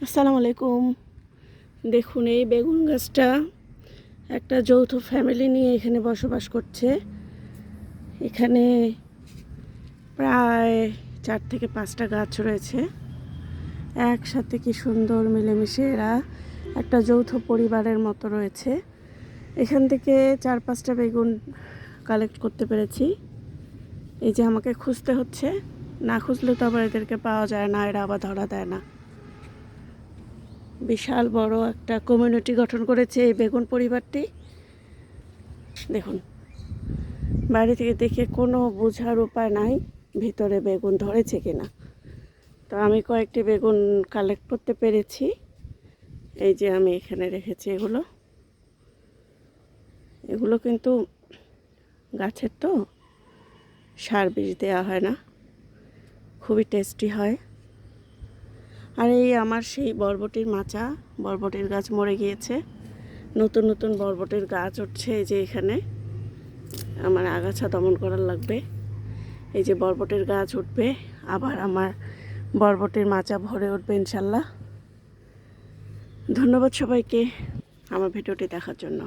আসসালামু আলাইকুম। দেখুন এই বেগুন গাছটা একটা যৌথ ফ্যামিলি নিয়ে এখানে বসবাস করছে। এখানে প্রায় 4 থেকে 5টা গাছ রয়েছে। একসাথে কি সুন্দর মিলেমিশে এরা একটা যৌথ পরিবারের মতো রয়েছে। এখান থেকে 4-5টা বেগুন কালেক্ট করতে পেরেছি। এই যে আমাকে খুঁজতে হচ্ছে, না খুঁজলে তো আবার এদেরকে পাওয়া যায় না, এরা আবার ধরা দেয় না। বিশাল বড় একটা কমিউনিটি গঠন করেছে এই বেগুন পরিবারটি। দেখুন, বাইরে থেকে দেখে কোনো বোঝার উপায় নাই ভিতরে বেগুন ধরেছে কিনা। তো আমি কয়েকটি বেগুন কালেক্ট করতে পেরেছি। এই যে আমি এখানে রেখেছি এগুলো কিন্তু গাছের তো সার বিষ দেওয়া হয় না, খুবই টেস্টি হয়। আর এই আমার সেই বরবটির মাচা, বরবটির গাছ মরে গিয়েছে, নতুন নতুন বরবটির গাছ উঠছে। এই যে এখানে আমার আগাছা দমন করার লাগবে। এই যে বরবটির গাছ উঠবে, আবার আমার বরবটির মাচা ভরে উঠবে ইনশাল্লাহ। ধন্যবাদ সবাইকে আমার ভিডিওটি দেখার জন্য।